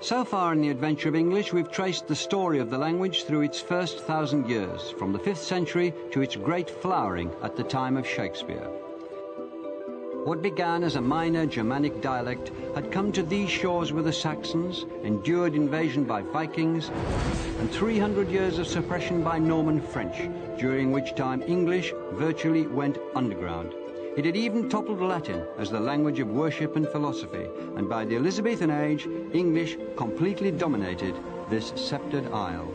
So far in the adventure of English, we've traced the story of the language through its first 1,000 years, from the 5th century to its great flowering at the time of Shakespeare. What began as a minor Germanic dialect had come to these shores with the Saxons, endured invasion by Vikings, and 300 years of suppression by Norman French, during which time English virtually went underground. It had even toppled Latin as the language of worship and philosophy, and by the Elizabethan age, English completely dominated this sceptred isle.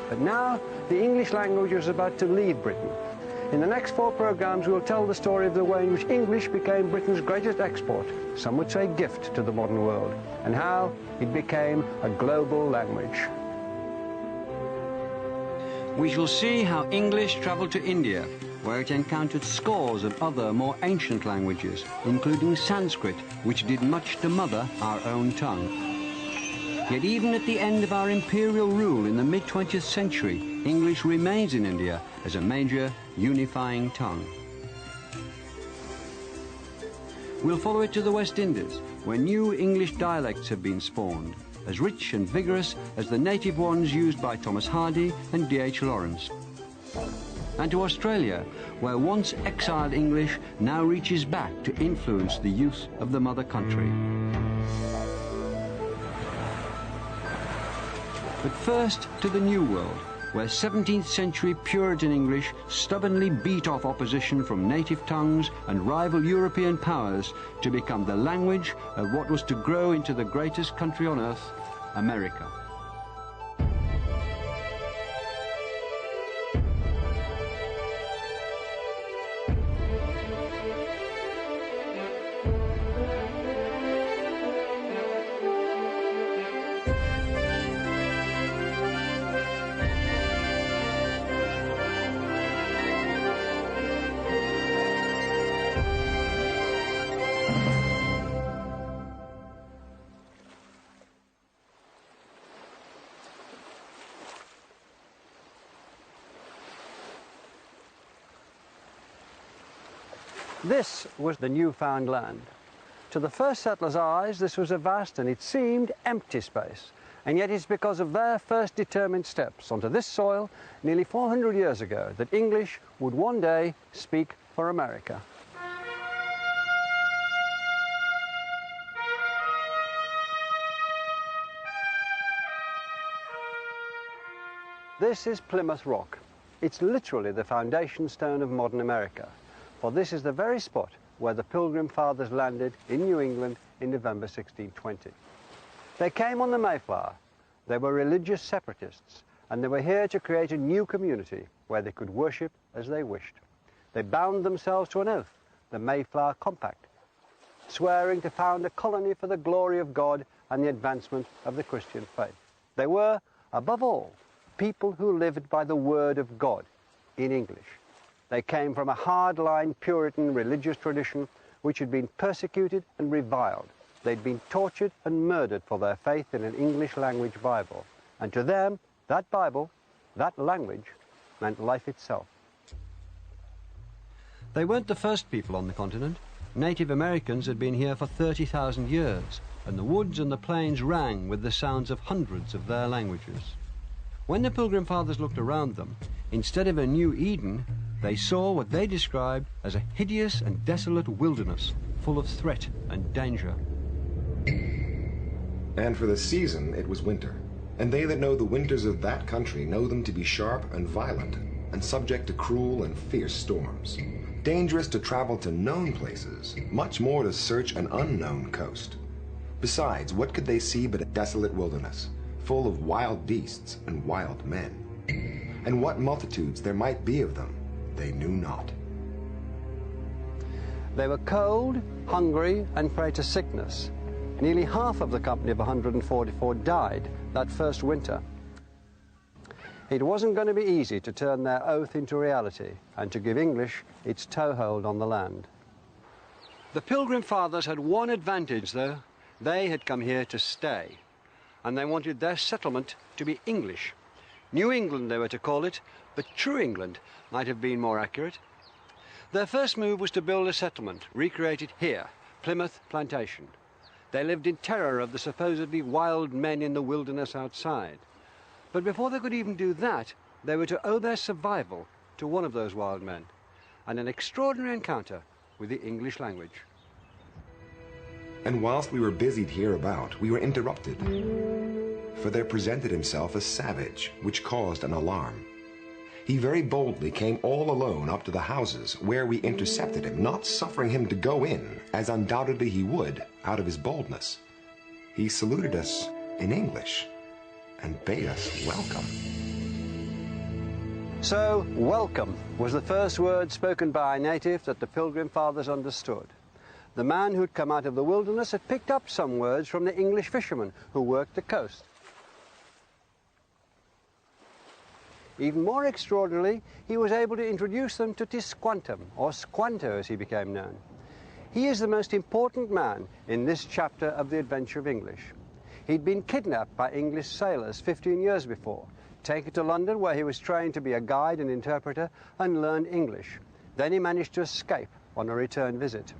But now, the English language was about to leave Britain. In the next 4 programs, we'll tell the story of the way in which English became Britain's greatest export, some would say gift, to the modern world, and how it became a global language. We shall see how English travelled to India, where it encountered scores of other more ancient languages, including Sanskrit, which did much to mother our own tongue. Yet even at the end of our imperial rule in the mid-20th century, English remains in India as a major unifying tongue. We'll follow it to the West Indies, where new English dialects have been spawned, as rich and vigorous as the native ones used by Thomas Hardy and D.H. Lawrence. And to Australia, where once exiled English now reaches back to influence the youth of the mother country. But first to the New World, where 17th century Puritan English stubbornly beat off opposition from native tongues and rival European powers to become the language of what was to grow into the greatest country on earth, America. This was the newfound land. To the first settlers' eyes, this was a vast and, it seemed, empty space. And yet it's because of their first determined steps onto this soil nearly 400 years ago that English would one day speak for America. This is Plymouth Rock. It's literally the foundation stone of modern America. For this is the very spot where the Pilgrim Fathers landed in New England in November 1620. They came on the Mayflower. They were religious separatists, and they were here to create a new community where they could worship as they wished. They bound themselves to an oath, the Mayflower Compact, swearing to found a colony for the glory of God and the advancement of the Christian faith. They were, above all, people who lived by the word of God in English. They came from a hard-line Puritan religious tradition which had been persecuted and reviled. They'd been tortured and murdered for their faith in an English language Bible. And to them, that Bible, that language, meant life itself. They weren't the first people on the continent. Native Americans had been here for 30,000 years, and the woods and the plains rang with the sounds of hundreds of their languages. When the Pilgrim Fathers looked around them, instead of a new Eden, they saw what they described as a hideous and desolate wilderness, full of threat and danger. And for the season it was winter, and they that know the winters of that country know them to be sharp and violent, and subject to cruel and fierce storms. Dangerous to travel to known places, much more to search an unknown coast. Besides, what could they see but a desolate wilderness, full of wild beasts and wild men? And what multitudes there might be of them, they knew not. They were cold, hungry, and prey to sickness. Nearly half of the company of 144 died that first winter. It wasn't going to be easy to turn their oath into reality and to give English its toehold on the land. The Pilgrim Fathers had one advantage, though. They had come here to stay, and they wanted their settlement to be English. New England, they were to call it, but true England might have been more accurate. Their first move was to build a settlement, recreated here, Plymouth Plantation. They lived in terror of the supposedly wild men in the wilderness outside. But before they could even do that, they were to owe their survival to one of those wild men, and an extraordinary encounter with the English language. And whilst we were busied hereabout, we were interrupted. For there presented himself a savage, which caused an alarm. He very boldly came all alone up to the houses, where we intercepted him, not suffering him to go in, as undoubtedly he would, out of his boldness. He saluted us in English, and bade us welcome. So, welcome was the first word spoken by a native that the Pilgrim Fathers understood. The man who'd come out of the wilderness had picked up some words from the English fishermen who worked the coast. Even more extraordinarily, he was able to introduce them to Tisquantum, or Squanto as he became known. He is the most important man in this chapter of the adventure of English. He'd been kidnapped by English sailors 15 years before, taken to London where he was trained to be a guide and interpreter and learned English. Then he managed to escape on a return visit.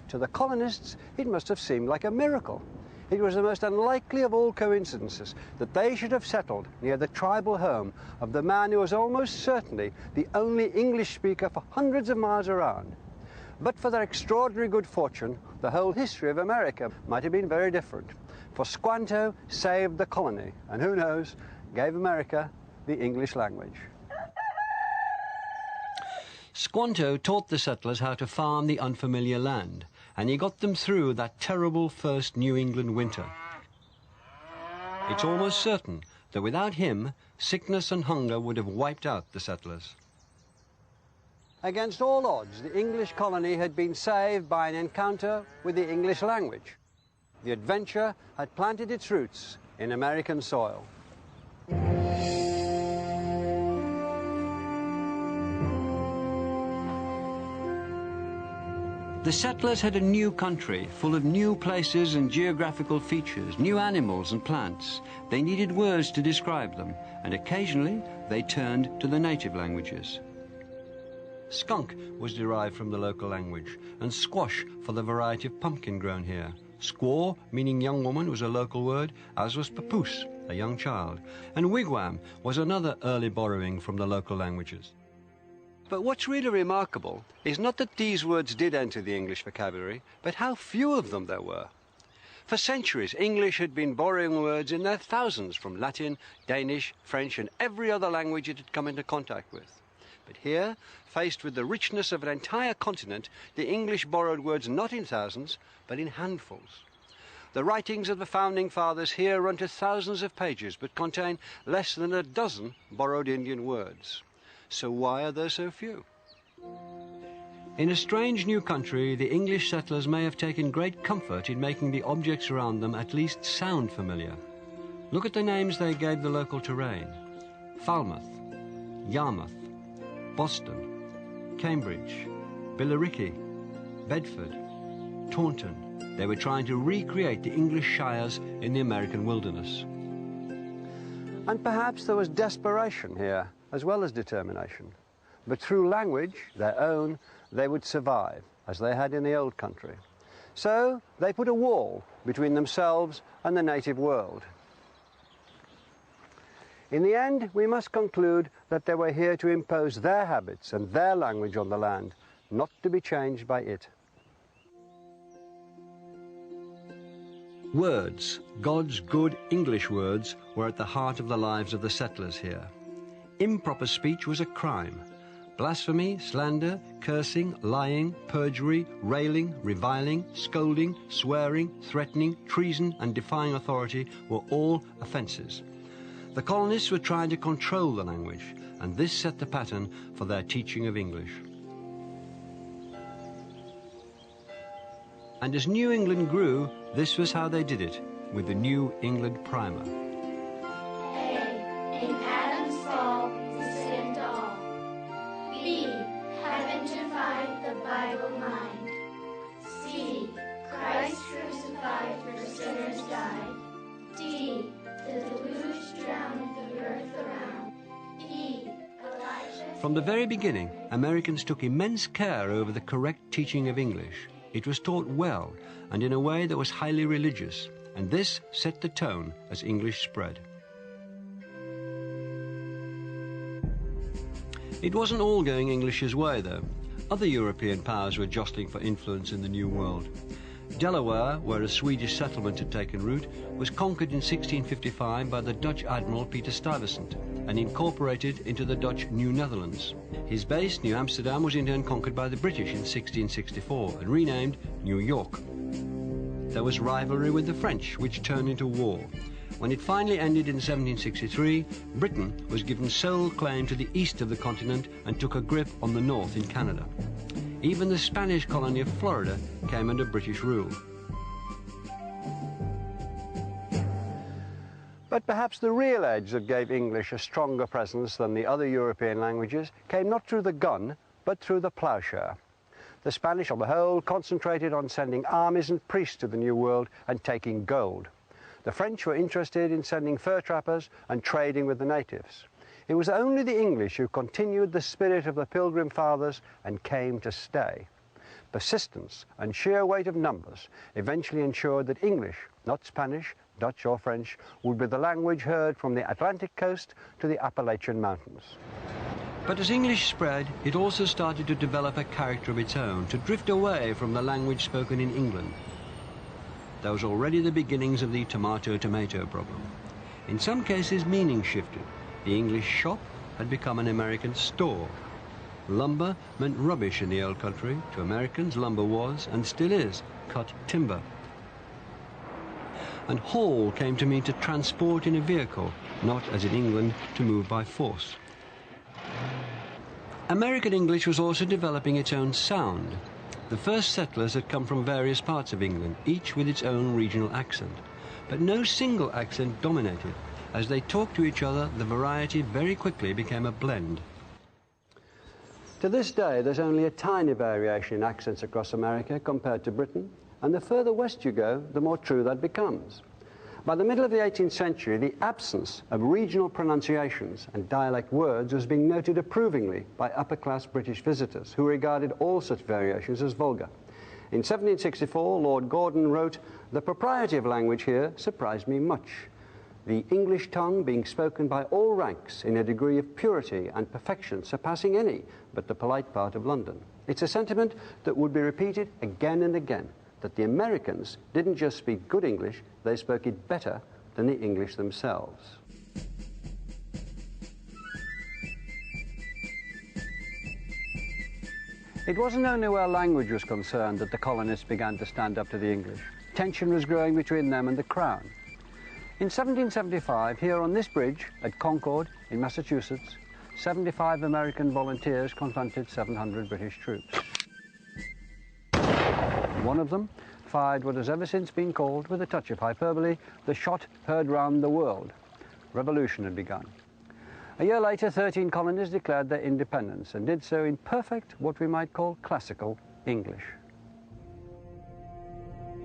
To the colonists, it must have seemed like a miracle. It was the most unlikely of all coincidences that they should have settled near the tribal home of the man who was almost certainly the only English speaker for hundreds of miles around. But for their extraordinary good fortune, the whole history of America might have been very different. For Squanto saved the colony, and who knows, gave America the English language. Squanto taught the settlers how to farm the unfamiliar land, and he got them through that terrible first New England winter. It's almost certain that without him, sickness and hunger would have wiped out the settlers. Against all odds, the English colony had been saved by an encounter with the English language. The adventure had planted its roots in American soil. The settlers had a new country, full of new places and geographical features, new animals and plants. They needed words to describe them, and occasionally they turned to the native languages. Skunk was derived from the local language, and squash for the variety of pumpkin grown here. Squaw, meaning young woman, was a local word, as was papoose, a young child. And wigwam was another early borrowing from the local languages. But what's really remarkable is not that these words did enter the English vocabulary, but how few of them there were. For centuries, English had been borrowing words in their thousands from Latin, Danish, French, and every other language it had come into contact with. But here, faced with the richness of an entire continent, the English borrowed words not in thousands, but in handfuls. The writings of the Founding Fathers here run to thousands of pages, but contain less than a dozen borrowed Indian words. So why are there so few? In a strange new country, the English settlers may have taken great comfort in making the objects around them at least sound familiar. Look at the names they gave the local terrain: Falmouth, Yarmouth, Boston, Cambridge, Billericay, Bedford, Taunton. They were trying to recreate the English shires in the American wilderness. And perhaps there was desperation here, as well as determination. But through language, their own, they would survive, as they had in the old country. So they put a wall between themselves and the native world. In the end, we must conclude that they were here to impose their habits and their language on the land, not to be changed by it. Words, God's good English words, were at the heart of the lives of the settlers here. Improper speech was a crime. Blasphemy, slander, cursing, lying, perjury, railing, reviling, scolding, swearing, threatening, treason, and defying authority were all offences. The colonists were trying to control the language, and this set the pattern for their teaching of English. And as New England grew, this was how they did it, with the New England Primer. A. In Adam's fall, sinned all. B. Heaven to find the Bible mind. C. Christ crucified for sinners died. D. The deluge drowned the earth around. E. Elijah. From the very beginning, Americans took immense care over the correct teaching of English. It was taught well and in a way that was highly religious, and this set the tone as English spread. It wasn't all going English's way, though. Other European powers were jostling for influence in the New World. Delaware, where a Swedish settlement had taken root, was conquered in 1655 by the Dutch Admiral Peter Stuyvesant and incorporated into the Dutch New Netherlands. His base, New Amsterdam, was in turn conquered by the British in 1664 and renamed New York. There was rivalry with the French, which turned into war. When it finally ended in 1763, Britain was given sole claim to the east of the continent and took a grip on the north in Canada. Even the Spanish colony of Florida came under British rule. But perhaps the real edge that gave English a stronger presence than the other European languages came not through the gun, but through the ploughshare. The Spanish, on the whole, concentrated on sending armies and priests to the New World and taking gold. The French were interested in sending fur trappers and trading with the natives. It was only the English who continued the spirit of the Pilgrim Fathers and came to stay. Persistence and sheer weight of numbers eventually ensured that English, not Spanish, Dutch or French, would be the language heard from the Atlantic coast to the Appalachian Mountains. But as English spread, it also started to develop a character of its own, to drift away from the language spoken in England. There was already the beginnings of the tomato-tomato problem. In some cases, meaning shifted. The English shop had become an American store. Lumber meant rubbish in the old country. To Americans, lumber was, and still is, cut timber. And haul came to mean to transport in a vehicle, not, as in England, to move by force. American English was also developing its own sound. The first settlers had come from various parts of England, each with its own regional accent. But no single accent dominated. As they talked to each other, the variety very quickly became a blend. To this day, there's only a tiny variation in accents across America compared to Britain, and the further west you go, the more true that becomes. By the middle of the 18th century, the absence of regional pronunciations and dialect words was being noted approvingly by upper-class British visitors, who regarded all such variations as vulgar. In 1764, Lord Gordon wrote, "The propriety of language here surprised me much. The English tongue being spoken by all ranks in a degree of purity and perfection surpassing any but the polite part of London." It's a sentiment that would be repeated again and again, that the Americans didn't just speak good English, they spoke it better than the English themselves. It wasn't only where language was concerned that the colonists began to stand up to the English. Tension was growing between them and the Crown. In 1775, here on this bridge at Concord in Massachusetts, 75 American volunteers confronted 700 British troops. One of them fired what has ever since been called, with a touch of hyperbole, the shot heard round the world. Revolution had begun. A year later, 13 colonies declared their independence and did so in perfect, what we might call classical English.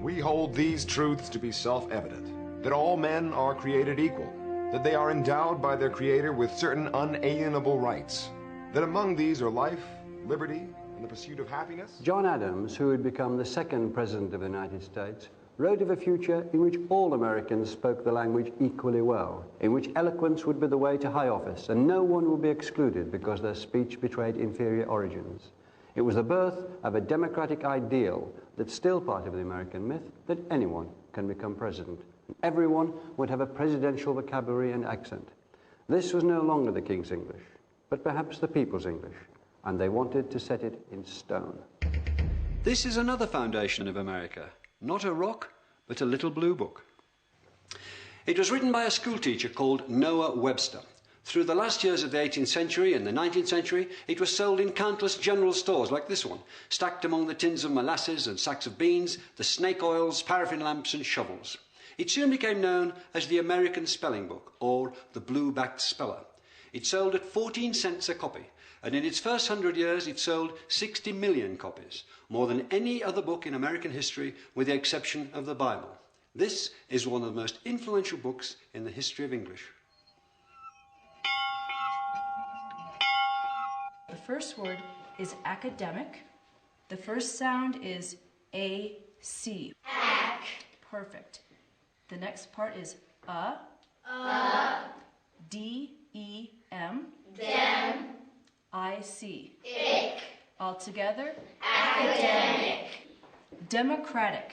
We hold these truths to be self-evident, that all men are created equal, that they are endowed by their Creator with certain unalienable rights, that among these are life, liberty, and the pursuit of happiness. John Adams, who had become the second President of the United States, wrote of a future in which all Americans spoke the language equally well, in which eloquence would be the way to high office, and no one would be excluded because their speech betrayed inferior origins. It was the birth of a democratic ideal that's still part of the American myth, that anyone can become president. Everyone would have a presidential vocabulary and accent. This was no longer the King's English, but perhaps the people's English, and they wanted to set it in stone. This is another foundation of America, not a rock, but a little blue book. It was written by a schoolteacher called Noah Webster. Through the last years of the 18th century and the 19th century, it was sold in countless general stores like this one, stacked among the tins of molasses and sacks of beans, the snake oils, paraffin lamps and shovels. It soon became known as the American Spelling Book, or the Blue-Backed Speller. It sold at 14 cents a copy, and in its first 100 years it sold 60 million copies, more than any other book in American history with the exception of the Bible. This is one of the most influential books in the history of English. first word is academic. The first sound is A-C. Ac. Perfect. The next part is D-E-M. Dem. I-C. Ic. All together. Academic. Democratic.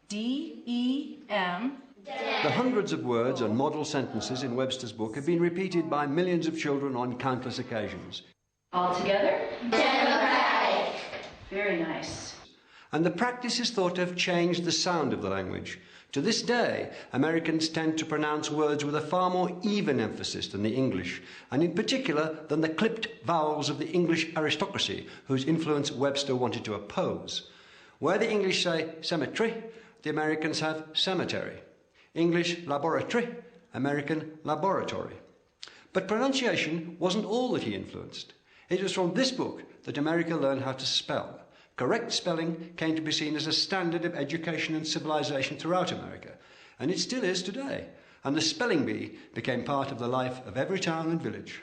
D-E-M. The hundreds of words and model sentences in Webster's book have been repeated by millions of children on countless occasions. All together. Democratic. Very nice. And the practice is thought to have changed the sound of the language. To this day, Americans tend to pronounce words with a far more even emphasis than the English, and in particular than the clipped vowels of the English aristocracy, whose influence Webster wanted to oppose. Where the English say cemetery, the Americans have cemetery. English laboratory, American laboratory. But pronunciation wasn't all that he influenced. It was from this book that America learned how to spell. Correct spelling came to be seen as a standard of education and civilization throughout America, and it still is today. And the spelling bee became part of the life of every town and village.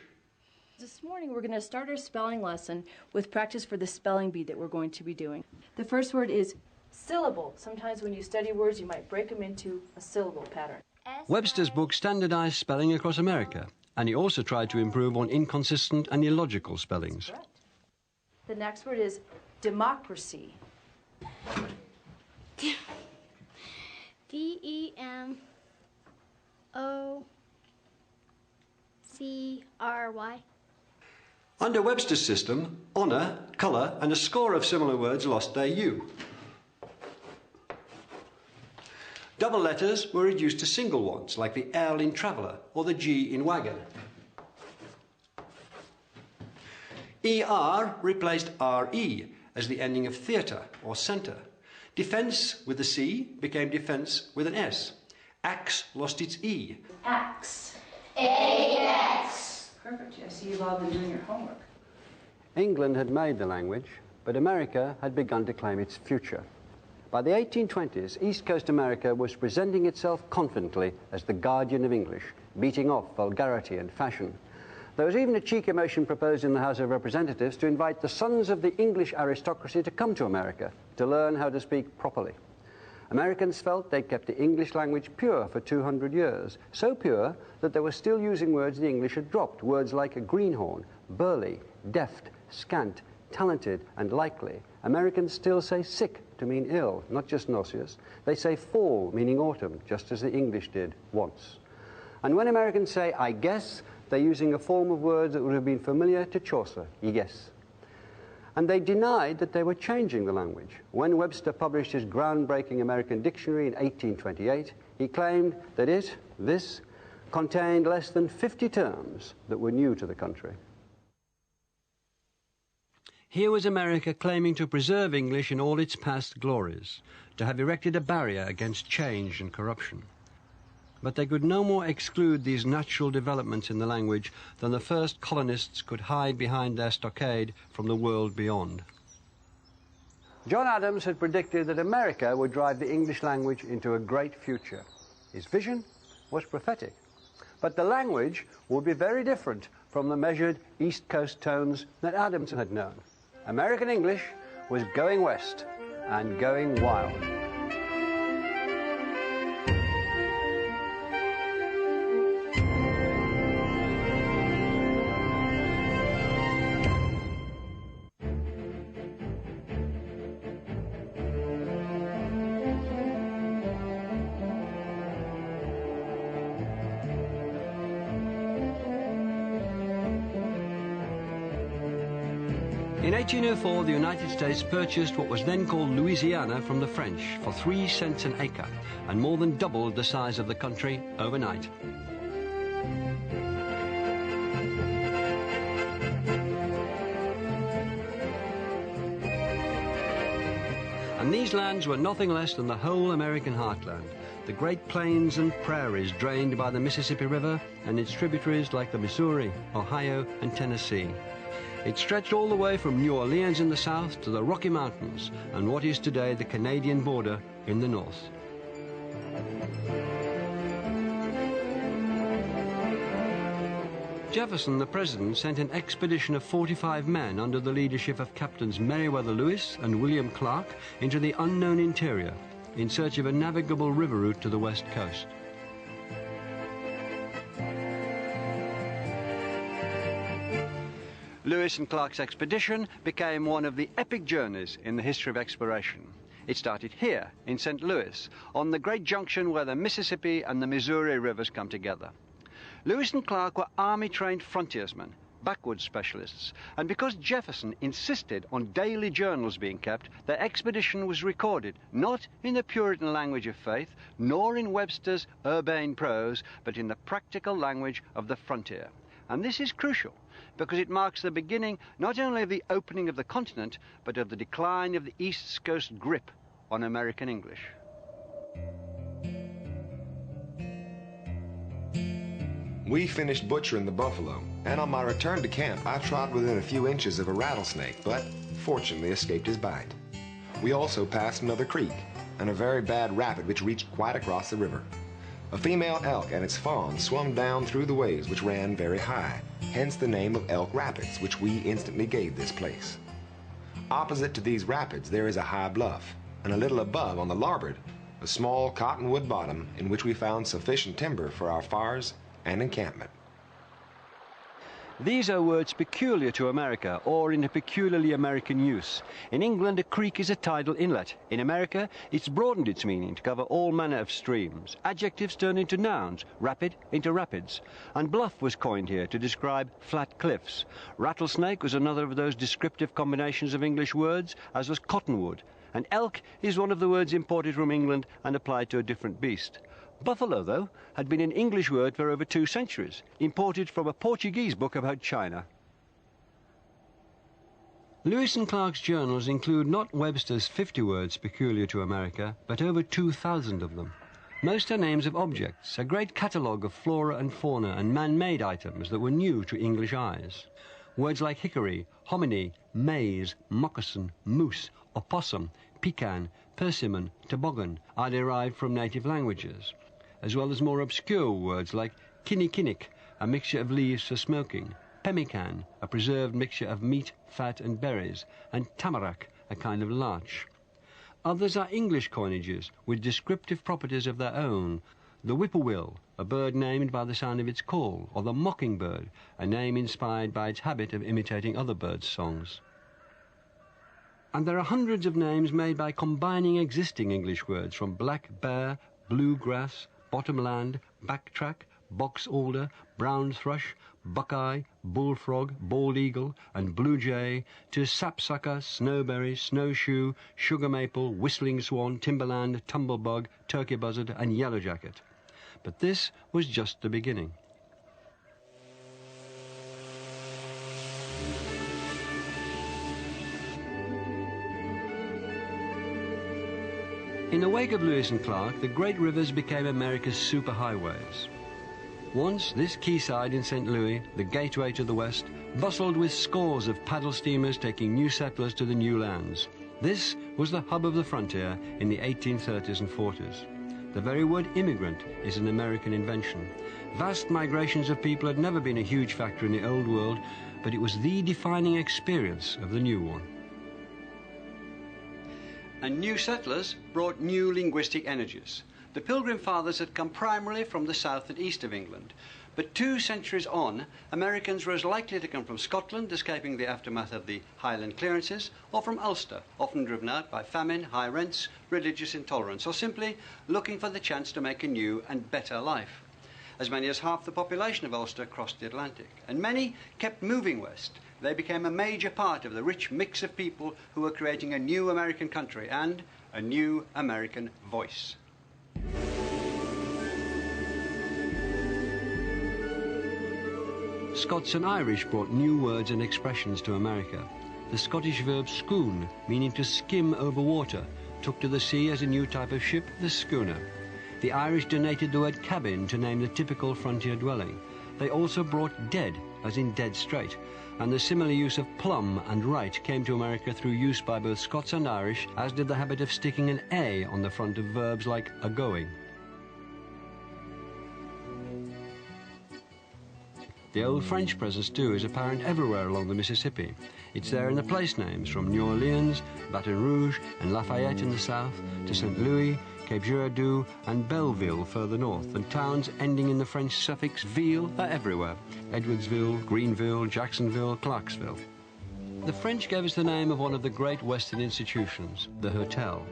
This morning we're going to start our spelling lesson with practice for the spelling bee that we're going to be doing. The first word is syllable. Sometimes when you study words, you might break them into a syllable pattern. Webster's book standardized spelling across America, and he also tried to improve on inconsistent and illogical spellings. The next word is democracy. D-E-M-O-C-R-Y. Under Webster's system, honor, color, and a score of similar words lost their U. Double letters were reduced to single ones, like the L in traveller or the G in wagon. ER replaced RE as the ending of theatre or centre. Defence with the C became defence with an S. Axe lost its E. Axe. A-X. Perfect. I see you've all been doing your homework. England had made the language, but America had begun to claim its future. By the 1820s, East Coast America was presenting itself confidently as the guardian of English, beating off vulgarity and fashion. There was even a cheeky motion proposed in the House of Representatives to invite the sons of the English aristocracy to come to America to learn how to speak properly. Americans felt they'd kept the English language pure for 200 years, so pure that they were still using words the English had dropped, words like a greenhorn, burly, deft, scant, talented, and likely. Americans still say sick to mean ill, not just nauseous. They say fall, meaning autumn, just as the English did once. And when Americans say I guess, they're using a form of words that would have been familiar to Chaucer, I guess. And they denied that they were changing the language. When Webster published his groundbreaking American dictionary in 1828, he claimed that this, contained less than 50 terms that were new to the country. Here was America claiming to preserve English in all its past glories, to have erected a barrier against change and corruption. But they could no more exclude these natural developments in the language than the first colonists could hide behind their stockade from the world beyond. John Adams had predicted that America would drive the English language into a great future. His vision was prophetic. But the language would be very different from the measured East Coast tones that Adams had known. American English was going west and going wild. In 1804, the United States purchased what was then called Louisiana from the French for 3 cents an acre, and more than doubled the size of the country overnight. And these lands were nothing less than the whole American heartland, the great plains and prairies drained by the Mississippi River and its tributaries like the Missouri, Ohio, and Tennessee. It stretched all the way from New Orleans in the south to the Rocky Mountains and what is today the Canadian border in the north. Jefferson, the president, sent an expedition of 45 men under the leadership of Captains Meriwether Lewis and William Clark into the unknown interior in search of a navigable river route to the west coast. Lewis and Clark's expedition became one of the epic journeys in the history of exploration. It started here in St. Louis, on the great junction where the Mississippi and the Missouri rivers come together. Lewis and Clark were army-trained frontiersmen, backwoods specialists, and because Jefferson insisted on daily journals being kept, their expedition was recorded not in the Puritan language of faith, nor in Webster's urbane prose, but in the practical language of the frontier. And this is crucial, because it marks the beginning not only of the opening of the continent, but of the decline of the East Coast grip on American English. We finished butchering the buffalo, and on my return to camp, I trod within a few inches of a rattlesnake, but fortunately escaped his bite. We also passed another creek and a very bad rapid which reached quite across the river. A female elk and its fawn swum down through the waves which ran very high, hence the name of Elk Rapids, which we instantly gave this place. Opposite to these rapids there is a high bluff, and a little above on the larboard, a small cottonwood bottom in which we found sufficient timber for our fires and encampment. These are words peculiar to America, or in a peculiarly American use. In England, a creek is a tidal inlet. In America, it's broadened its meaning to cover all manner of streams. Adjectives turn into nouns, rapid into rapids. And bluff was coined here to describe flat cliffs. Rattlesnake was another of those descriptive combinations of English words, as was cottonwood. And elk is one of the words imported from England and applied to a different beast. Buffalo, though, had been an English word for over 2 centuries, imported from a Portuguese book about China. Lewis and Clark's journals include not Webster's 50 words peculiar to America, but over 2,000 of them. Most are names of objects, a great catalogue of flora and fauna and man-made items that were new to English eyes. Words like hickory, hominy, maize, moccasin, moose, opossum, pecan, persimmon, toboggan are derived from native languages, as well as more obscure words like kinnikinnick, a mixture of leaves for smoking, pemmican, a preserved mixture of meat, fat and berries, and tamarack, a kind of larch. Others are English coinages with descriptive properties of their own. The whippoorwill, a bird named by the sound of its call, or the mockingbird, a name inspired by its habit of imitating other birds' songs. And there are hundreds of names made by combining existing English words from black bear, bluegrass, bottomland, backtrack, box alder, brown thrush, buckeye, bullfrog, bald eagle, and blue jay, to sapsucker, snowberry, snowshoe, sugar maple, whistling swan, timberland, tumblebug, turkey buzzard, and yellowjacket. But this was just the beginning. In the wake of Lewis and Clark, the great rivers became America's superhighways. Once, this quayside in St. Louis, the gateway to the west, bustled with scores of paddle steamers taking new settlers to the new lands. This was the hub of the frontier in the 1830s and 40s. The very word immigrant is an American invention. Vast migrations of people had never been a huge factor in the old world, but it was the defining experience of the new one. And new settlers brought new linguistic energies. The Pilgrim Fathers had come primarily from the south and east of England, but 2 centuries on, Americans were as likely to come from Scotland, escaping the aftermath of the Highland clearances, or from Ulster, often driven out by famine, high rents, religious intolerance, or simply looking for the chance to make a new and better life. As many as half the population of Ulster crossed the Atlantic, and many kept moving west. They became a major part of the rich mix of people who were creating a new American country and a new American voice. Scots and Irish brought new words and expressions to America. The Scottish verb schoon, meaning to skim over water, took to the sea as a new type of ship, the schooner. The Irish donated the word cabin to name the typical frontier dwelling. They also brought dead, as in dead straight, and the similar use of plumb and right came to America through use by both Scots and Irish, as did the habit of sticking an A on the front of verbs like a-going. The old French presence, too, is apparent everywhere along the Mississippi. It's there in the place names, from New Orleans, Baton Rouge, and Lafayette in the south, to St. Louis, Cape Girardeau, and Belleville further north, and towns ending in the French suffix "ville" are everywhere. Edwardsville, Greenville, Jacksonville, Clarksville. The French gave us the name of one of the great Western institutions, the hotel.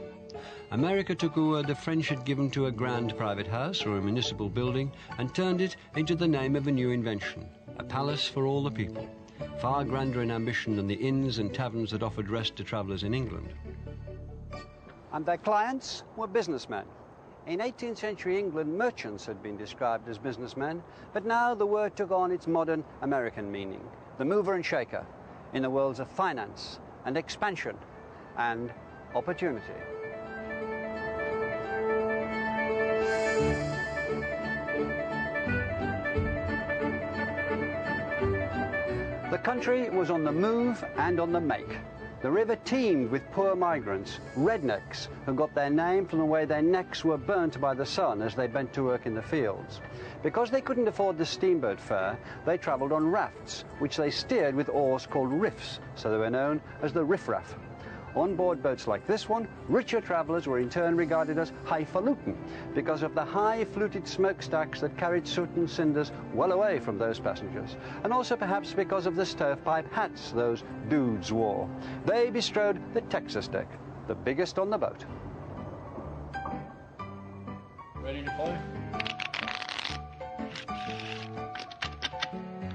America took a word the French had given to a grand private house or a municipal building and turned it into the name of a new invention, a palace for all the people, far grander in ambition than the inns and taverns that offered rest to travellers in England. And their clients were businessmen. In 18th century England, merchants had been described as businessmen, but now the word took on its modern American meaning, the mover and shaker in the worlds of finance and expansion and opportunity. The country was on the move and on the make. The river teemed with poor migrants, rednecks, who got their name from the way their necks were burnt by the sun as they bent to work in the fields. Because they couldn't afford the steamboat fare, they travelled on rafts, which they steered with oars called riffs, so they were known as the riffraff. On board boats like this one, richer travellers were in turn regarded as highfalutin because of the high fluted smokestacks that carried soot and cinders well away from those passengers, and also perhaps because of the stovepipe hats those dudes wore. They bestrode the Texas deck, the biggest on the boat. Ready to play?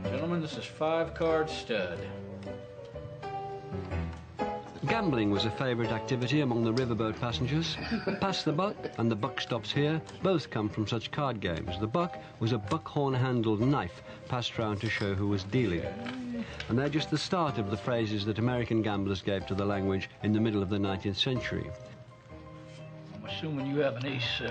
Gentlemen, this is 5-card stud. Gambling was a favourite activity among the riverboat passengers. Pass the buck and the buck stops here both come from such card games. The buck was a buckhorn-handled knife passed round to show who was dealing. And they're just the start of the phrases that American gamblers gave to the language in the middle of the 19th century. I'm assuming you have an ace.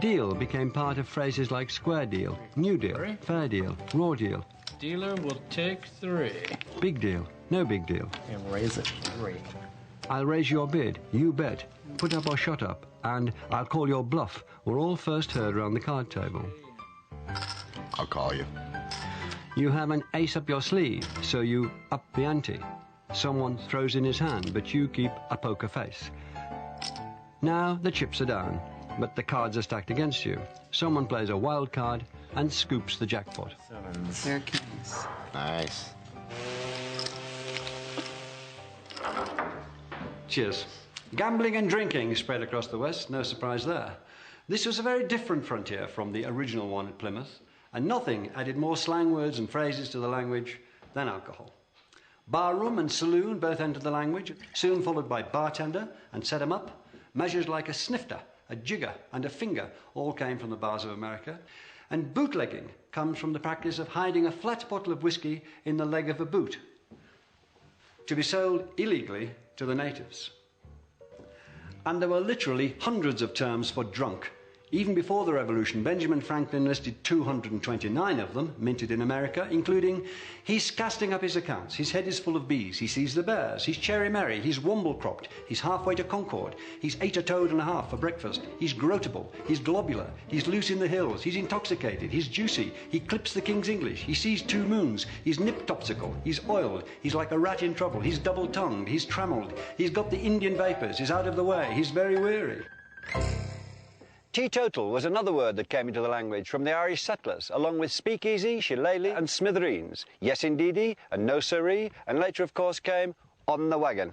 Deal became part of phrases like square deal, new deal, fair deal, raw deal. Dealer will take 3. Big deal, no big deal. And raise it 3. I'll raise your bid, you bet, put up or shut up, and I'll call your bluff were all first heard around the card table. I'll call you. You have an ace up your sleeve, so you up the ante. Someone throws in his hand, but you keep a poker face. Now the chips are down, but the cards are stacked against you. Someone plays a wild card and scoops the jackpot. They're kings. Nice. Cheers. Gambling and drinking spread across the West, no surprise there. This was a very different frontier from the original one at Plymouth, and nothing added more slang words and phrases to the language than alcohol. Barroom and saloon both entered the language, soon followed by bartender and set 'em up. Measures like a snifter, a jigger, and a finger all came from the bars of America. And bootlegging comes from the practice of hiding a flat bottle of whiskey in the leg of a boot to be sold illegally to the natives. And there were literally hundreds of terms for drunk. Even before the Revolution, Benjamin Franklin listed 229 of them, minted in America, including, he's casting up his accounts, his head is full of bees, he sees the bears, he's cherry merry, he's womble-cropped, he's halfway to Concord, he's ate a toad and a half for breakfast, he's grotable, he's globular, he's loose in the hills, he's intoxicated, he's juicy, he clips the King's English, he sees 2 moons, he's nip-topsical, he's oiled, he's like a rat in trouble, he's double-tongued, he's trammelled, he's got the Indian vapours, he's out of the way, he's very weary. Teetotal was another word that came into the language from the Irish settlers, along with speakeasy, shillelagh and smithereens, yes indeedy and no siree, and later of course came on the wagon.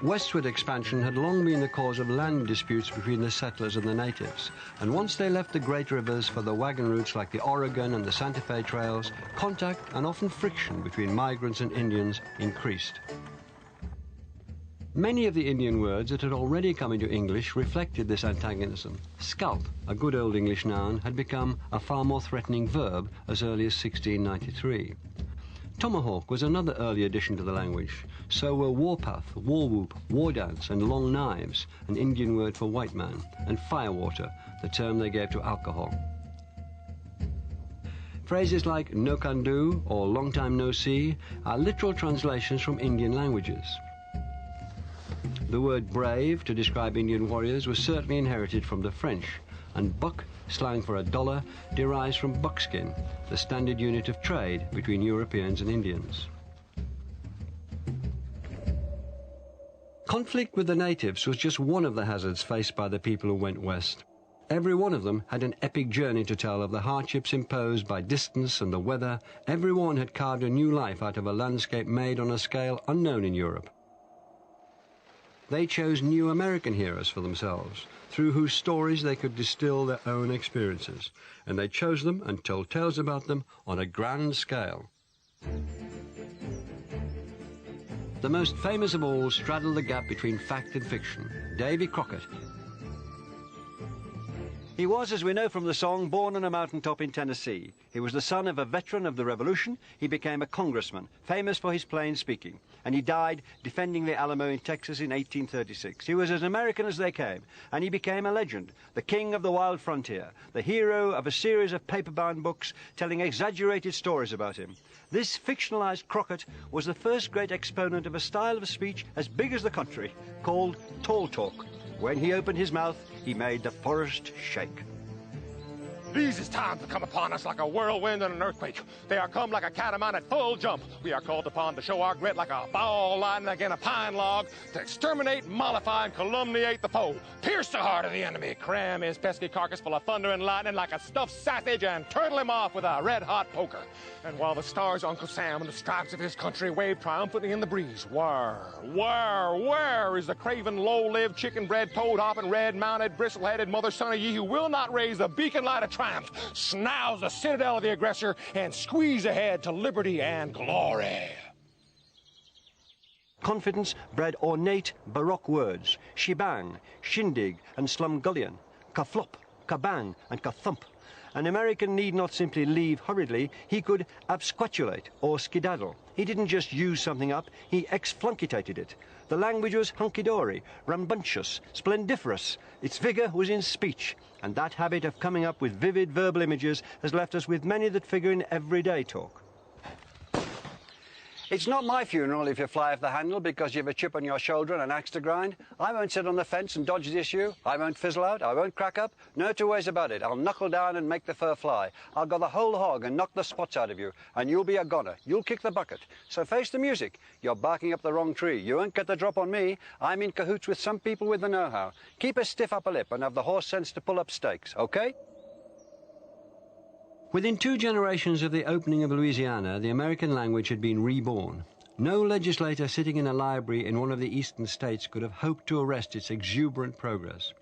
Westward expansion had long been the cause of land disputes between the settlers and the natives, and once they left the great rivers for the wagon routes like the Oregon and the Santa Fe trails, contact and often friction between migrants and Indians increased. Many of the Indian words that had already come into English reflected this antagonism. Scalp, a good old English noun, had become a far more threatening verb as early as 1693. Tomahawk was another early addition to the language. So were warpath, war whoop, war dance, and long knives, an Indian word for white man, and firewater, the term they gave to alcohol. Phrases like no can do or long time no see are literal translations from Indian languages. The word brave to describe Indian warriors was certainly inherited from the French, and buck, slang for $1, derives from buckskin, the standard unit of trade between Europeans and Indians. Conflict with the natives was just one of the hazards faced by the people who went west. Every one of them had an epic journey to tell of the hardships imposed by distance and the weather. Every one had carved a new life out of a landscape made on a scale unknown in Europe. They chose new American heroes for themselves, through whose stories they could distill their own experiences, and they chose them and told tales about them on a grand scale. The most famous of all straddled the gap between fact and fiction, Davy Crockett. He was, as we know from the song, born on a mountaintop in Tennessee. He was the son of a veteran of the Revolution. He became a congressman, famous for his plain speaking, and he died defending the Alamo in Texas in 1836. He was as American as they came, and he became a legend, the king of the wild frontier, the hero of a series of paper-bound books telling exaggerated stories about him. This fictionalized Crockett was the first great exponent of a style of speech as big as the country, called tall talk. When he opened his mouth, he made the forest shake. These is times that come upon us like a whirlwind and an earthquake. They are come like a catamount at full jump. We are called upon to show our grit like a ball lightning against a pine log, to exterminate, mollify, and calumniate the foe. Pierce the heart of the enemy, cram his pesky carcass full of thunder and lightning like a stuffed sausage, and turtle him off with a red-hot poker. And while the stars of Uncle Sam and the stripes of his country wave triumphantly in the breeze, where is the craven, low-lived, chicken-bred, toad-hopping, red-mounted, bristle-headed mother son of ye who will not raise the beacon light of triumph, snouse the citadel of the aggressor, and squeeze ahead to liberty and glory? Confidence bred ornate Baroque words, shebang, shindig, and slumgullion, kaflop, kabang, and kathump. An American need not simply leave hurriedly, he could absquatulate or skedaddle. He didn't just use something up, he exflunkitated it. The language was hunky-dory, rambunctious, splendiferous. Its vigour was in speech, and that habit of coming up with vivid verbal images has left us with many that figure in everyday talk. It's not my funeral if you fly off the handle because you have a chip on your shoulder and an axe to grind. I won't sit on the fence and dodge the issue. I won't fizzle out. I won't crack up. No two ways about it. I'll knuckle down and make the fur fly. I'll go the whole hog and knock the spots out of you, and you'll be a goner. You'll kick the bucket. So face the music. You're barking up the wrong tree. You won't get the drop on me. I'm in cahoots with some people with the know-how. Keep a stiff upper lip and have the horse sense to pull up stakes, okay? Within 2 generations of the opening of Louisiana, the American language had been reborn. No legislator sitting in a library in one of the eastern states could have hoped to arrest its exuberant progress.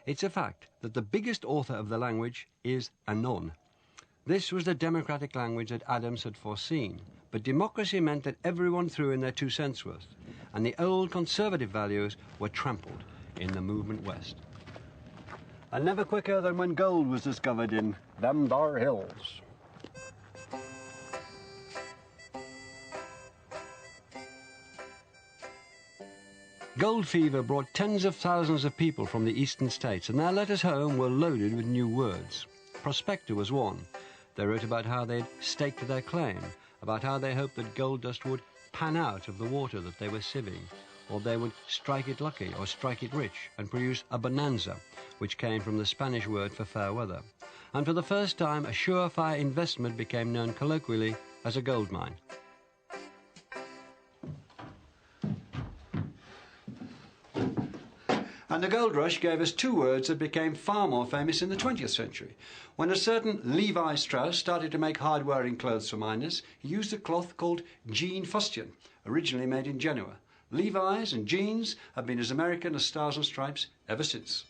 It's a fact that the biggest author of the language is Anon. This was the democratic language that Adams had foreseen, but democracy meant that everyone threw in their 2 cents worth, and the old conservative values were trampled in the movement west. And never quicker than when gold was discovered in them thar hills. Gold fever brought tens of thousands of people from the eastern states, and their letters home were loaded with new words. Prospector was one. They wrote about how they'd staked their claim, about how they hoped that gold dust would pan out of the water that they were sieving, or they would strike it lucky or strike it rich and produce a bonanza, which came from the Spanish word for fair weather. And for the first time, a surefire investment became known colloquially as a gold mine. And the gold rush gave us 2 words that became far more famous in the 20th century. When a certain Levi Strauss started to make hard-wearing clothes for miners, he used a cloth called jean fustian, originally made in Genoa. Levi's and jeans have been as American as Stars and Stripes ever since.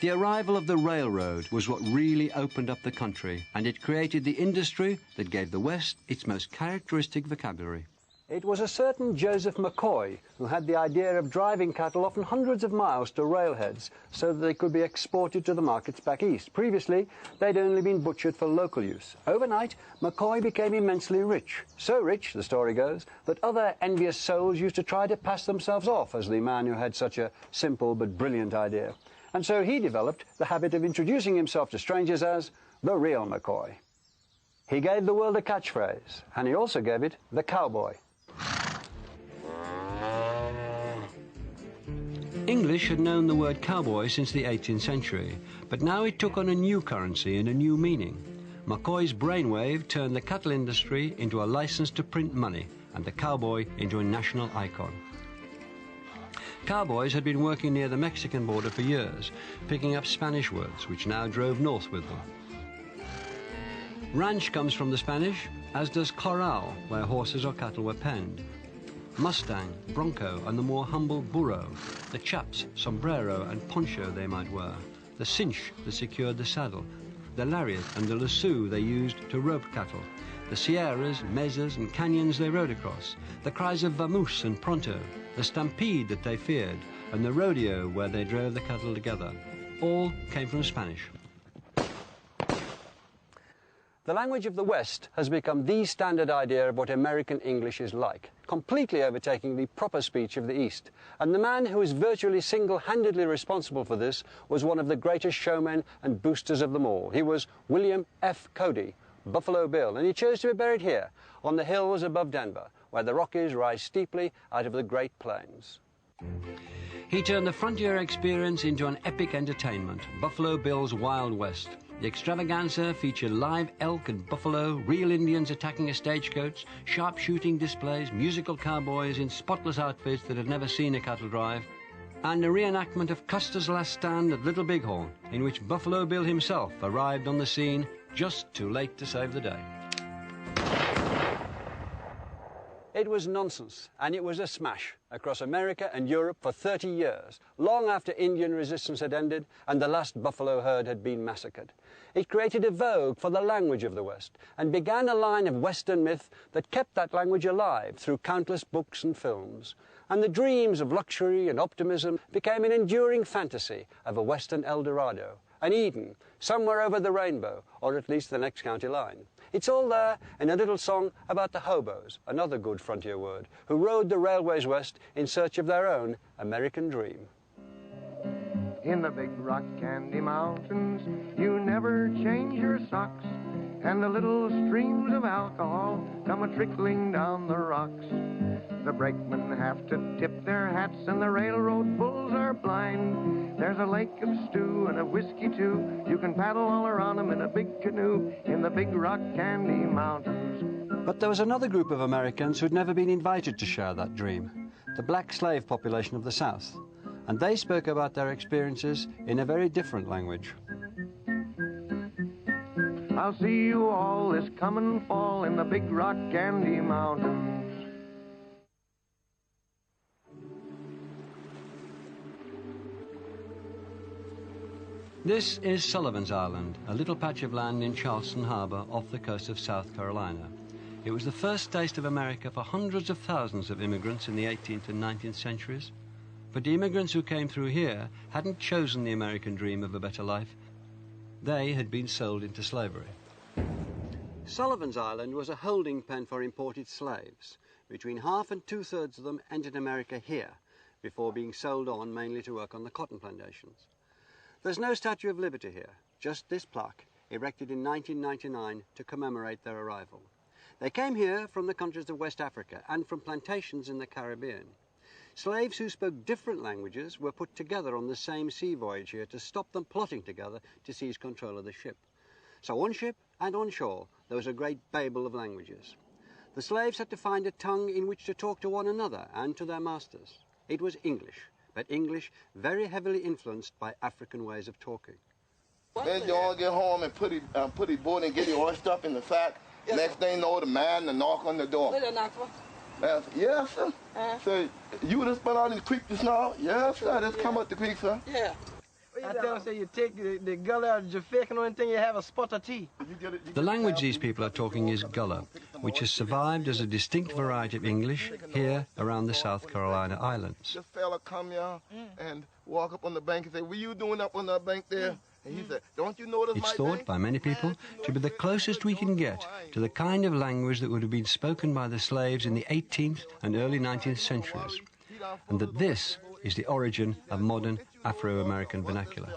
The arrival of the railroad was what really opened up the country, and it created the industry that gave the West its most characteristic vocabulary. It was a certain Joseph McCoy who had the idea of driving cattle often hundreds of miles to railheads so that they could be exported to the markets back east. Previously, they'd only been butchered for local use. Overnight, McCoy became immensely rich. So rich, the story goes, that other envious souls used to try to pass themselves off as the man who had such a simple but brilliant idea. And so he developed the habit of introducing himself to strangers as the real McCoy. He gave the world a catchphrase, and he also gave it the cowboy. English had known the word cowboy since the 18th century, but now it took on a new currency and a new meaning. McCoy's brainwave turned the cattle industry into a license to print money and the cowboy into a national icon. Cowboys had been working near the Mexican border for years, picking up Spanish words, which now drove north with them. Ranch comes from the Spanish, as does corral, where horses or cattle were penned. Mustang, bronco, and the more humble burro, the chaps, sombrero and poncho they might wear, the cinch that secured the saddle, the lariat and the lasso they used to rope cattle, the sierras, mesas and canyons they rode across, the cries of vamoose and pronto, the stampede that they feared, and the rodeo where they drove the cattle together, all came from Spanish. The language of the West has become the standard idea of what American English is like, completely overtaking the proper speech of the East. And the man who is virtually single-handedly responsible for this was one of the greatest showmen and boosters of them all. He was William F. Cody, Buffalo Bill, and he chose to be buried here, on the hills above Denver, where the Rockies rise steeply out of the Great Plains. He turned the frontier experience into an epic entertainment, Buffalo Bill's Wild West. The extravaganza featured live elk and buffalo, real Indians attacking a stagecoach, sharpshooting displays, musical cowboys in spotless outfits that had never seen a cattle drive, and a reenactment of Custer's last stand at Little Bighorn, in which Buffalo Bill himself arrived on the scene just too late to save the day. It was nonsense, and it was a smash across America and Europe for 30 years, long after Indian resistance had ended and the last buffalo herd had been massacred. It created a vogue for the language of the West and began a line of Western myth that kept that language alive through countless books and films. And the dreams of luxury and optimism became an enduring fantasy of a Western El Dorado, an Eden, somewhere over the rainbow, or at least the next county line. It's all there in a little song about the hobos, another good frontier word, who rode the railways west in search of their own American dream. In the big rock candy mountains, you never change your socks, and the little streams of alcohol come a-trickling down the rocks. The brakemen have to tip their hats, and the railroad bulls are blind. There's a lake of stew and a whiskey, too. You can paddle all around them in a big canoe in the big rock candy mountains. But there was another group of Americans who'd never been invited to share that dream, the black slave population of the South. And they spoke about their experiences in a very different language. I'll see you all this coming fall in the big rock candy mountains. This is Sullivan's Island, a little patch of land in Charleston Harbor off the coast of South Carolina. It was the first taste of America for hundreds of thousands of immigrants in the 18th and 19th centuries. But the immigrants who came through here hadn't chosen the American dream of a better life. They had been sold into slavery. Sullivan's Island was a holding pen for imported slaves. Between half and two-thirds of them entered America here before being sold on mainly to work on the cotton plantations. There's no Statue of Liberty here, just this plaque, erected in 1999 to commemorate their arrival. They came here from the countries of West Africa and from plantations in the Caribbean. Slaves who spoke different languages were put together on the same sea voyage here to stop them plotting together to seize control of the ship. So on ship and on shore, there was a great babel of languages. The slaves had to find a tongue in which to talk to one another and to their masters. It was English, but English very heavily influenced by African ways of talking. Then you all get home and put his board and get it all stuff in the sack. Yes, next thing you know, the man to knock on the door. Yes, sir. So you just been out in the creek just now? Yes, sir. Just come up the creek, sir. Yeah. I tell you, you take the gullah out of your face, and the only thing you have a spot of tea. The language these people are talking is Gullah, which has survived as a distinct variety of English here around the South Carolina islands. This fella come here and walk up on the bank and say, what are you doing up on that bank there? And he said, don't you notice it's thought by many people to be the closest we can get to the kind of language that would have been spoken by the slaves in the 18th and early 19th centuries, and that this is the origin of modern Afro-American vernacular.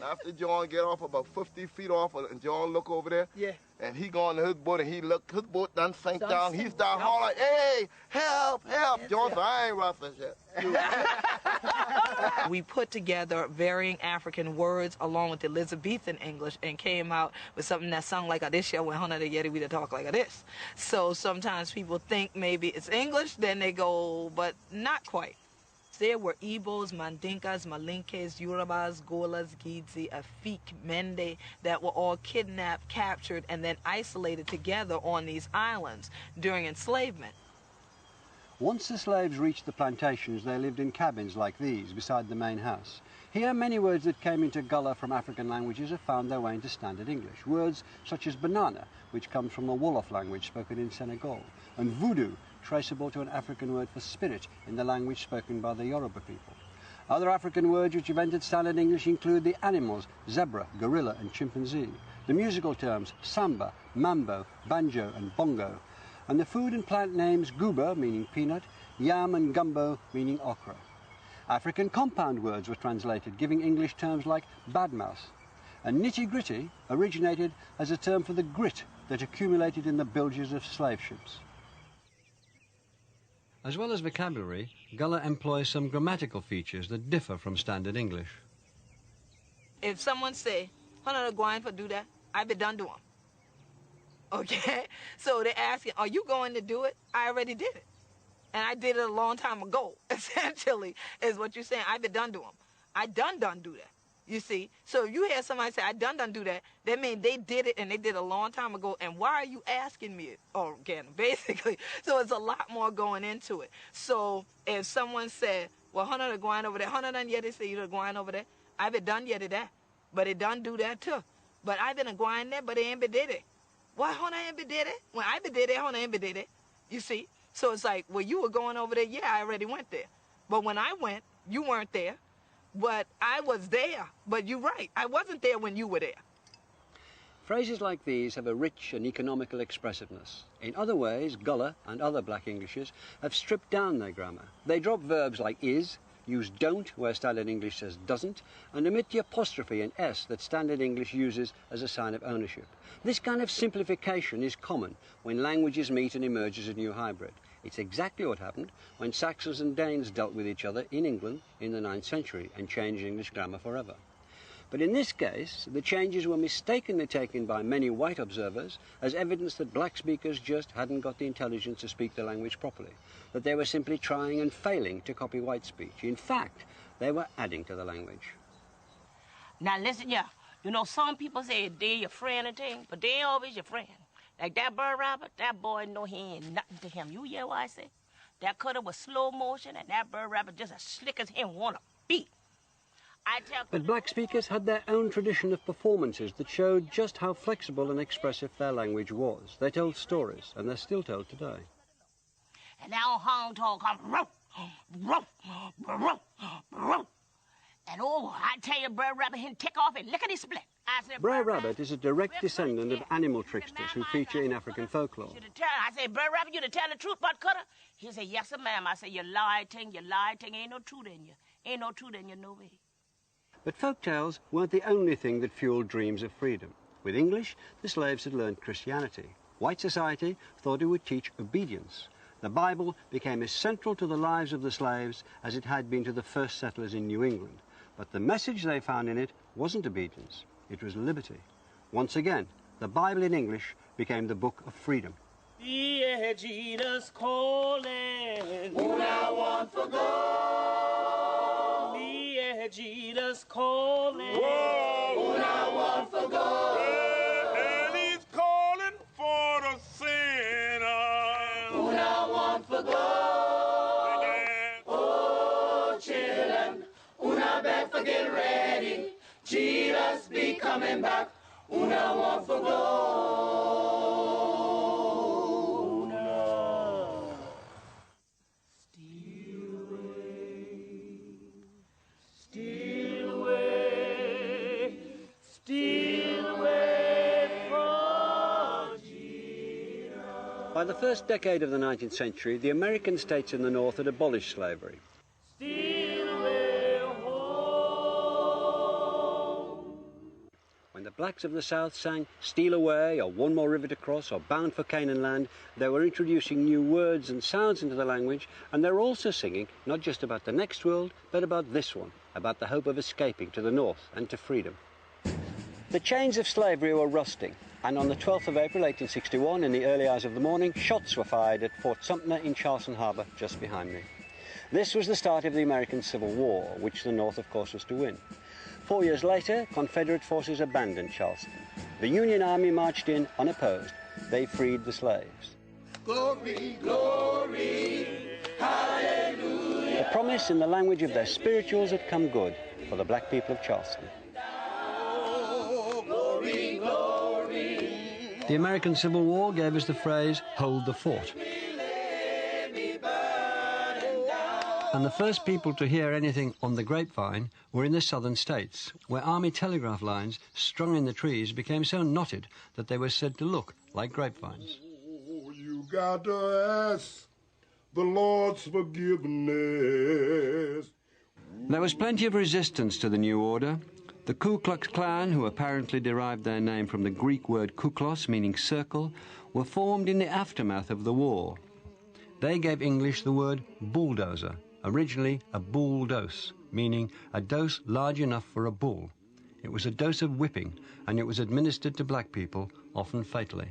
After John get off about 50 feet off, and John look over there. Yeah. And he go on his boat, and he look, his boat done sank down. He start hollering, "Hey, help, help!" John said, "I ain't rough yet." We put together varying African words along with Elizabethan English and came out with something that sounded like a this year when Hona the Yeti we to talk like a this. So sometimes people think maybe it's English, then they go, but not quite. There were Igbos, Mandinkas, Malinkes, Yorubas, Golas, Gidzi, Afik, Mende that were all kidnapped, captured, and then isolated together on these islands during enslavement. Once the slaves reached the plantations, they lived in cabins like these beside the main house. Here, many words that came into Gullah from African languages have found their way into standard English. Words such as banana, which comes from a Wolof language spoken in Senegal, and voodoo, traceable to an African word for spirit in the language spoken by the Yoruba people. Other African words which have entered standard English include the animals, zebra, gorilla and chimpanzee, the musical terms samba, mambo, banjo and bongo, and the food and plant names guba, meaning peanut, yam and gumbo, meaning okra. African compound words were translated, giving English terms like badmouse. And nitty-gritty originated as a term for the grit that accumulated in the bilges of slave ships. As well as vocabulary, Gullah employs some grammatical features that differ from standard English. If someone say, "Hana going for do that," I be done do them. Okay? So they're asking, "Are you going to do it?" I already did it. And I did it a long time ago, essentially, is what you're saying. I be done do them. I done do that. You see? So if you hear somebody say, "I done do that," that means they did it and they did it a long time ago. And why are you asking me? Oh, again, basically. So it's a lot more going into it. So if someone said, "Well, Hana going over there," Hana done yet, they say, "You going over there." I be done yet that. But it done do that too. But I been going there, but they ain't be did it. Why Hana ain't be did it? When I be did it, Hana ain't be did it. You see? So it's like, well, you were going over there. Yeah, I already went there. But when I went, you weren't there. But I was there. But you're right. I wasn't there when you were there. Phrases like these have a rich and economical expressiveness. In other ways, Gullah and other Black Englishes have stripped down their grammar. They drop verbs like is, use don't where standard English says doesn't, and omit the apostrophe and s that standard English uses as a sign of ownership. This kind of simplification is common when languages meet and emerge as a new hybrid. It's exactly what happened when Saxons and Danes dealt with each other in England in the 9th century and changed English grammar forever. But in this case, the changes were mistakenly taken by many white observers as evidence that black speakers just hadn't got the intelligence to speak the language properly, that they were simply trying and failing to copy white speech. In fact, they were adding to the language. Now listen here, you know some people say they're your friend and thing, but they ain't always your friend. Like that bird rabbit, that boy know he ain't nothing to him. You hear what I say? That cutter was slow motion and that bird rabbit just as slick as him want to beat. But black speakers had their own tradition of performances that showed just how flexible and expressive their language was. They told stories, and they're still told today. And now Hong Tong come, roof, roof, roof, roof. And oh, I tell you, Brer Rabbit, he'll take off and lickety split. Brer Rabbit is a direct descendant of animal tricksters who feature in African folklore. I say, Brer Rabbit, you to tell the truth about Cutter? He say, yes, sir, ma'am. I say, you lie, ting, ain't no truth in you. Ain't no truth in you, no way. But folktales weren't the only thing that fueled dreams of freedom. With English, the slaves had learned Christianity. White society thought it would teach obedience. The Bible became as central to the lives of the slaves as it had been to the first settlers in New England. But the message they found in it wasn't obedience, it was liberty. Once again, the Bible in English became the book of freedom. Yeah, Jesus calling. Who now want for God? Yeah, Jesus calling. Whoa. Who now want for God? And he's calling for the sinner. Who now want for God? Oh, children, who now beg for get ready. Jesus be coming back. Who now want for God? By the first decade of the 19th century, the American states in the North had abolished slavery. blacks of the South sang Steal Away or One More River to Cross or Bound for Canaan Land, they were introducing new words and sounds into the language, and they were also singing not just about the next world, but about this one, about the hope of escaping to the north and to freedom. The chains of slavery were rusting, and on the 12th of April 1861, in the early hours of the morning, shots were fired at Fort Sumter in Charleston Harbor, just behind me. This was the start of the American Civil War, which the North, of course, was to win. 4 years later, Confederate forces abandoned Charleston. The Union Army marched in unopposed. They freed the slaves. Glory, glory, hallelujah. The promise in the language of their spirituals had come good for the black people of Charleston. Glory, glory. The American Civil War gave us the phrase, hold the fort. And the first people to hear anything on the grapevine were in the southern states, where army telegraph lines strung in the trees became so knotted that they were said to look like grapevines. Oh, you got to ask the Lord's forgiveness. There was plenty of resistance to the new order. The Ku Klux Klan, who apparently derived their name from the Greek word kuklos, meaning circle, were formed in the aftermath of the war. They gave English the word bulldozer, originally a bull dose, meaning a dose large enough for a bull. It was a dose of whipping, and it was administered to black people, often fatally.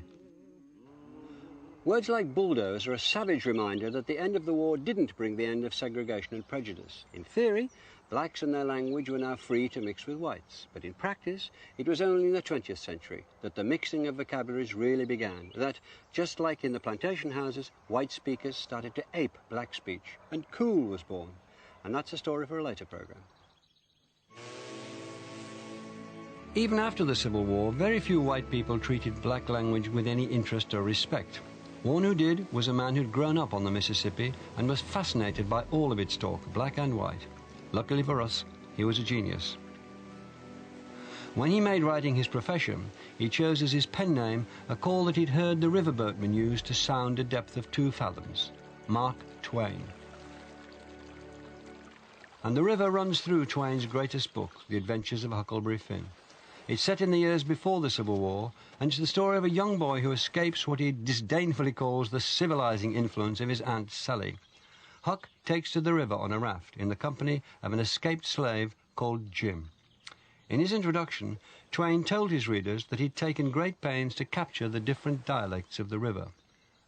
Words like bulldoze are a savage reminder that the end of the war didn't bring the end of segregation and prejudice. In theory, blacks and their language were now free to mix with whites, but in practice, it was only in the 20th century that the mixing of vocabularies really began, that, just like in the plantation houses, white speakers started to ape black speech, and cool was born. And that's a story for a later program. Even after the Civil War, very few white people treated black language with any interest or respect. One who did was a man who'd grown up on the Mississippi and was fascinated by all of its talk, black and white. Luckily for us, he was a genius. When he made writing his profession, he chose as his pen name a call that he'd heard the riverboatmen use to sound a depth of 2 fathoms, Mark Twain. And the river runs through Twain's greatest book, The Adventures of Huckleberry Finn. It's set in the years before the Civil War, and it's the story of a young boy who escapes what he disdainfully calls the civilizing influence of his Aunt Sally. Huck takes to the river on a raft in the company of an escaped slave called Jim. In his introduction, Twain told his readers that he'd taken great pains to capture the different dialects of the river.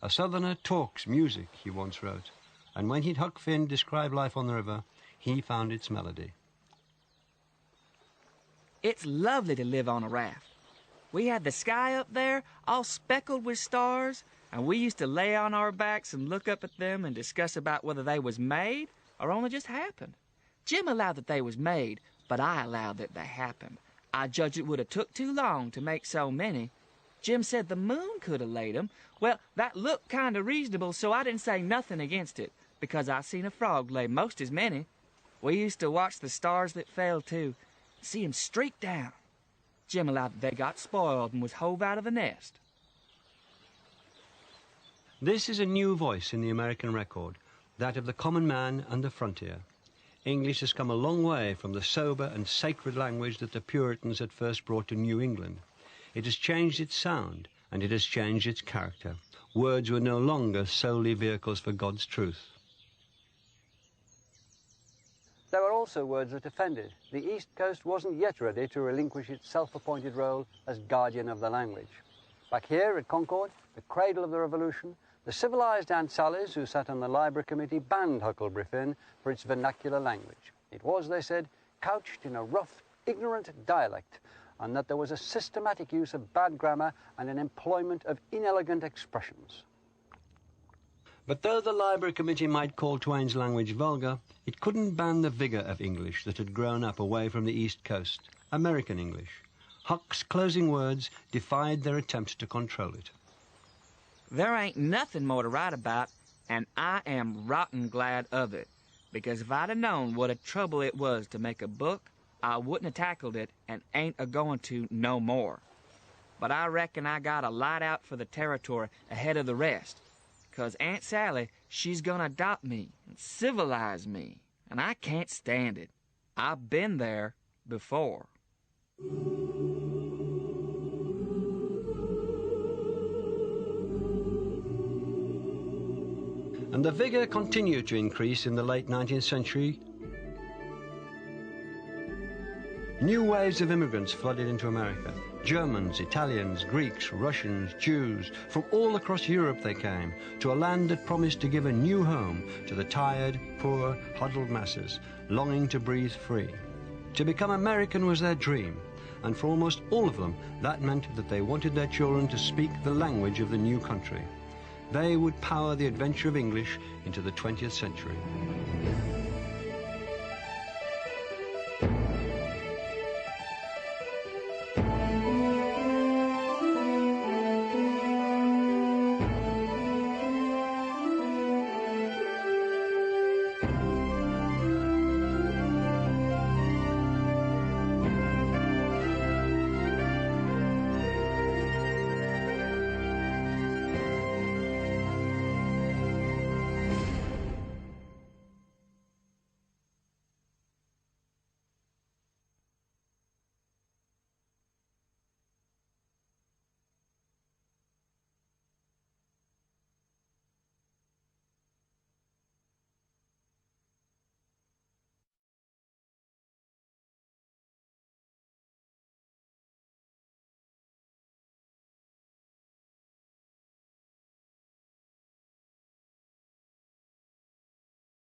A southerner talks music, he once wrote, and when he'd Huck Finn describe life on the river, he found its melody. It's lovely to live on a raft. We had the sky up there all speckled with stars, and we used to lay on our backs and look up at them and discuss about whether they was made or only just happened. Jim allowed that they was made, but I allowed that they happened. I judged it would have took too long to make so many. Jim said the moon could have laid 'em. Well, that looked kind of reasonable, so I didn't say nothing against it, because I seen a frog lay most as many. We used to watch the stars that fell, too, see 'em streak down. Jim allowed that they got spoiled and was hove out of the nest. This is a new voice in the American record, that of the common man and the frontier. English has come a long way from the sober and sacred language that the Puritans had first brought to New England. It has changed its sound, and it has changed its character. Words were no longer solely vehicles for God's truth. There were also words that offended. The East Coast wasn't yet ready to relinquish its self-appointed role as guardian of the language. Back here at Concord, the cradle of the Revolution, the civilized Aunt Sallies, who sat on the Library Committee, banned Huckleberry Finn for its vernacular language. It was, they said, couched in a rough, ignorant dialect, and that there was a systematic use of bad grammar and an employment of inelegant expressions. But though the Library Committee might call Twain's language vulgar, it couldn't ban the vigour of English that had grown up away from the East Coast, American English. Huck's closing words defied their attempts to control it. There ain't nothing more to write about, and I am rotten glad of it, because if I'd have known what a trouble it was to make a book, I wouldn't have tackled it and ain't a-going to no more. But I reckon I got a light out for the territory ahead of the rest, 'cause Aunt Sally, she's gonna adopt me and civilize me, and I can't stand it. I've been there before. And the vigour continued to increase in the late 19th century. New waves of immigrants flooded into America. Germans, Italians, Greeks, Russians, Jews, from all across Europe they came to a land that promised to give a new home to the tired, poor, huddled masses, longing to breathe free. To become American was their dream, and for almost all of them, that meant that they wanted their children to speak the language of the new country. They would power the adventure of English into the 20th century.